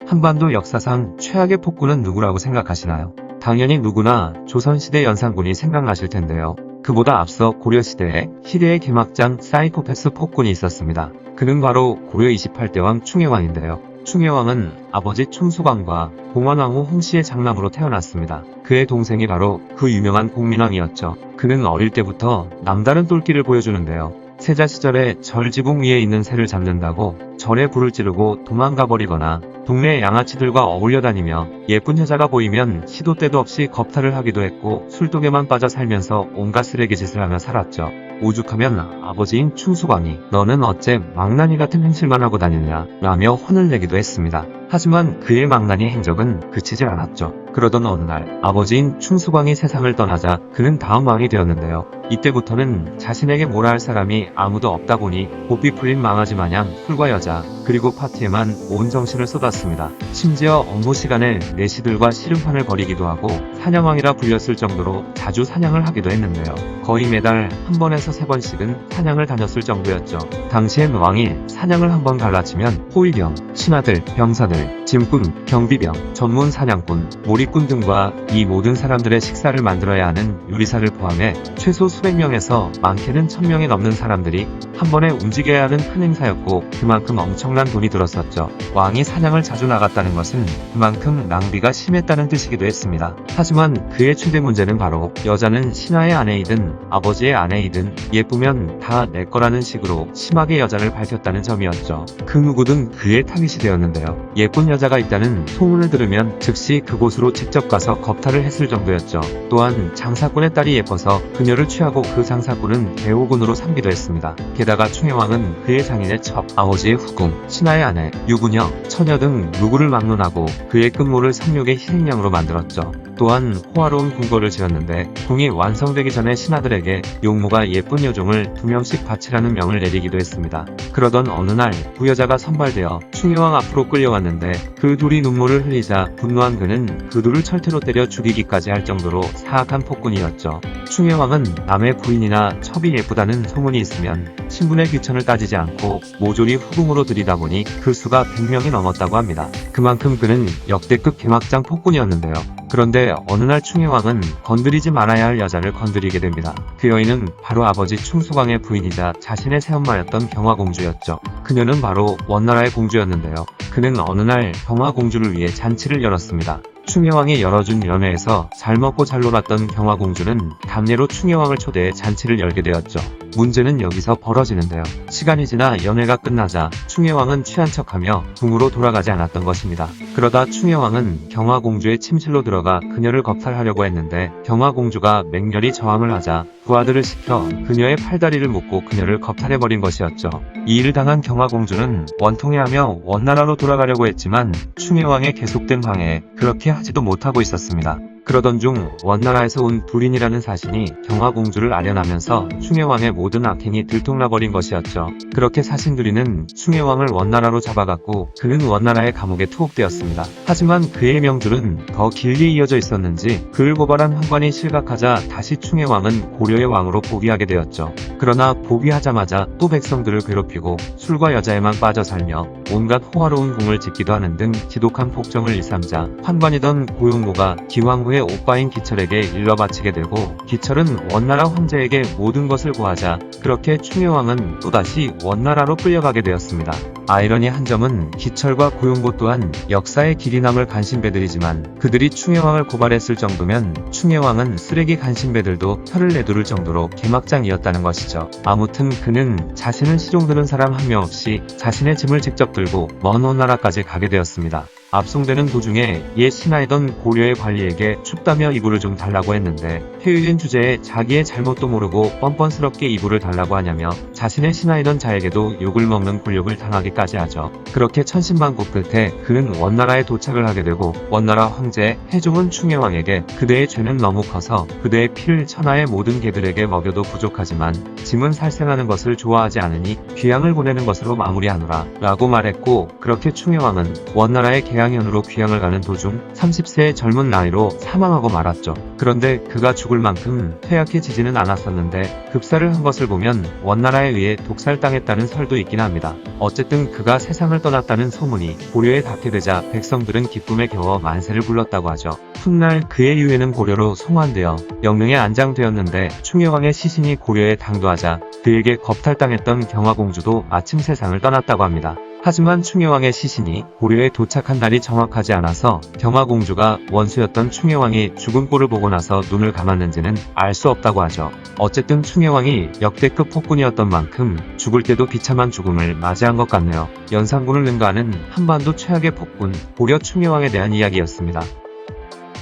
한반도 역사상 최악의 폭군은 누구라고 생각하시나요? 당연히 누구나 조선시대 연산군이 생각나실 텐데요. 그보다 앞서 고려시대에 희대의 개막장 사이코패스 폭군이 있었습니다. 그는 바로 고려 28대 왕 충혜왕인데요. 충혜왕은 아버지 충수광과 봉원왕후 홍씨의 장남으로 태어났습니다. 그의 동생이 바로 그 유명한 공민왕이었죠. 그는 어릴 때부터 남다른 똘끼를 보여주는데요. 세자 시절에 절 지붕 위에 있는 새를 잡는다고 절에 불을 지르고 도망가 버리거나 동네 양아치들과 어울려 다니며 예쁜 여자가 보이면 시도 때도 없이 겁탈을 하기도 했고 술독에만 빠져 살면서 온갖 쓰레기 짓을 하며 살았죠. 오죽하면 아버지인 충수광이 너는 어째 망나니 같은 행실만 하고 다니냐 라며 혼을 내기도 했습니다. 하지만 그의 망나니 행적은 그치지 않았죠. 그러던 어느 날 아버지인 충수광이 세상을 떠나자 그는 다음 왕이 되었는데요. 이때부터는 자신에게 뭐라 할 사람이 아무도 없다 보니 고삐 풀린 망아지 마냥 술과 여자 그리고 파티에만 온 정신을 쏟았습니다. 심지어 업무 시간에 내시들과 씨름판을 벌이기도 하고 사냥왕이라 불렸을 정도로 자주 사냥을 하기도 했는데요. 거의 매달 한 번에서 세 번씩은 사냥을 다녔을 정도였죠. 당시엔 왕이 사냥을 한 번 갈라치면 호위병, 신하들, 병사들, 짐꾼, 경비병, 전문 사냥꾼, 몰입꾼 등과 이 모든 사람들의 식사를 만들어야 하는 요리사를 포함해 최소 수백 명에서 많게는 1000명이 넘는 사람들이 한 번에 움직여야 하는 큰 행사였고 그만큼 엄청난 돈이 들었었죠. 왕이 사냥을 자주 나갔다는 것은 그만큼 낭비가 심했다는 뜻이기도 했습니다. 하지만 그의 최대 문제는 바로 여자는 신하의 아내이든 아버지의 아내이든 예쁘면 다 내 거라는 식으로 심하게 여자를 밝혔다는 점이었죠. 그 누구든 그의 타깃이 되었는데요. 예쁜 여자가 있다는 소문을 들으면 즉시 그곳으로 직접 가서 겁탈을 했을 정도였죠. 또한 장사꾼의 딸이 예뻐서 그녀를 취하고 그 장사꾼은 대호군으로 삼기도 했습니다. 게다가 충혜왕은 그의 장인의 첩, 아버지의 후궁, 신하의 아내, 유부녀, 처녀 등 누구를 막론하고 그의 끝모를 상륙의 희생양으로 만들었죠. 또한 호화로운 궁궐을 지었는데 궁이 완성되기 전에 신하들에게 용모가 예쁜 여종을 2명씩 바치라는 명을 내리기도 했습니다. 그러던 어느 날 부여자가 선발되어 충혜왕 앞으로 끌려왔는데 그 둘이 눈물을 흘리자 분노한 그는 그 둘을 철퇴로 때려 죽이기까지 할 정도로 사악한 폭군이었죠. 충혜왕은 남의 부인이나 첩이 예쁘다는 소문이 있으면 신분의 귀천을 따지지 않고 모조리 후궁으로 들이다 보니 그 수가 100명이 넘었다고 합니다. 그만큼 그는 역대급 개막장 폭군이었는데요. 그런데 어느 날 충혜왕은 건드리지 말아야 할 여자를 건드리게 됩니다. 그 여인은 바로 아버지 충수광의 부인이자 자신의 새엄마였던 경화공주였죠. 그녀는 바로 원나라의 공주였는데요. 그는 어느 날 경화공주를 위해 잔치를 열었습니다. 충혜왕이 열어준 연회에서 잘 먹고 잘 놀았던 경화공주는 담례로 충혜왕을 초대해 잔치를 열게 되었죠. 문제는 여기서 벌어지는데요. 시간이 지나 연회가 끝나자 충혜왕은 취한 척하며 궁으로 돌아가지 않았던 것입니다. 그러다 충혜왕은 경화공주의 침실로 들어가 그녀를 겁탈하려고 했는데 경화공주가 맹렬히 저항을 하자 부하들을 시켜 그녀의 팔다리를 묶고 그녀를 겁탈해버린 것이었죠. 이 일을 당한 경화공주는 원통해하며 원나라로 돌아가려고 했지만 충혜왕의 계속된 방해에 그렇게 하지도 못하고 있었습니다. 그러던 중 원나라에서 온 불인이라는 사신이 경화공주를 아련하면서 충혜왕의 모든 악행이 들통나버린 것이었죠. 그렇게 사신두리는 충혜왕을 원나라로 잡아갔고 그는 원나라의 감옥에 투옥되었습니다. 하지만 그의 명줄은 더 길게 이어져 있었는지 그를 고발한 환관이 실각하자 다시 충혜왕은 고려의 왕으로 복위하게 되었죠. 그러나 복위하자마자 또 백성들을 괴롭히고 술과 여자에만 빠져 살며 온갖 호화로운 궁을 짓기도 하는 등 지독한 폭정을 일삼자 환관이던 고용모가 기왕후의 오빠인 기철에게 일러 바치게 되고 기철은 원나라 황제에게 모든 것을 고하자 그렇게 충혜왕은 또다시 원나라로 끌려가게 되었습니다. 아이러니한 점은 기철과 고용보 또한 역사의 길이 남을 간신배들이지만 그들이 충혜왕을 고발했을 정도면 충혜왕은 쓰레기 간신배들도 혀를 내두를 정도로 개막장이었다는 것이죠. 아무튼 그는 자신을 시종드는 사람 한 명 없이 자신의 짐을 직접 들고 먼 원나라까지 가게 되었습니다. 압송되는 도중에 옛 신하이던 고려의 관리에게 춥다며 이불을 좀 달라고 했는데 회유진 주제에 자기의 잘못도 모르고 뻔뻔스럽게 이불을 달라고 하냐며 자신의 신하이던 자에게도 욕을 먹는 굴욕을 당하기까지 하죠. 그렇게 천신만고 끝에 그는 원나라에 도착을 하게 되고 원나라 황제 해종은 충혜왕에게 그대의 죄는 너무 커서 그대의 피를 천하의 모든 개들에게 먹여도 부족하지만 짐은 살생하는 것을 좋아하지 않으니 귀양을 보내는 것으로 마무리하노라 라고 말했고 그렇게 충혜왕은 원나라의 대항현으로 귀향을 가는 도중 30세의 젊은 나이로 사망하고 말았죠. 그런데 그가 죽을 만큼 퇴약해지지는 않았었는데 급사를 한 것을 보면 원나라에 의해 독살당했다는 설도 있긴 합니다. 어쨌든 그가 세상을 떠났다는 소문이 고려에 닿게 되자 백성들은 기쁨에 겨워 만세를 불렀다고 하죠. 훗날 그의 유해는 고려로 송환되어 영릉에 안장되었는데 충여왕의 시신이 고려에 당도하자 그에게 겁탈당했던 경화공주도 마침 세상을 떠났다고 합니다. 하지만 충여왕의 시신이 고려에 도착한 날이 정확하지 않아서 경화공주가 원수였던 충여왕이 죽은 꼴을 보고 나서 눈을 감았는지는 알 수 없다고 하죠. 어쨌든 충여왕이 역대급 폭군이었던 만큼 죽을 때도 비참한 죽음을 맞이한 것 같네요. 연산군을 능가하는 한반도 최악의 폭군 고려 충여왕에 대한 이야기였습니다.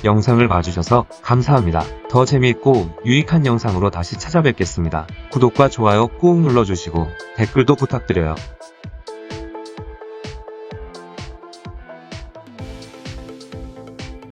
영상을 봐주셔서 감사합니다. 더 재미있고 유익한 영상으로 다시 찾아뵙겠습니다. 구독과 좋아요 꾹 눌러주시고 댓글도 부탁드려요.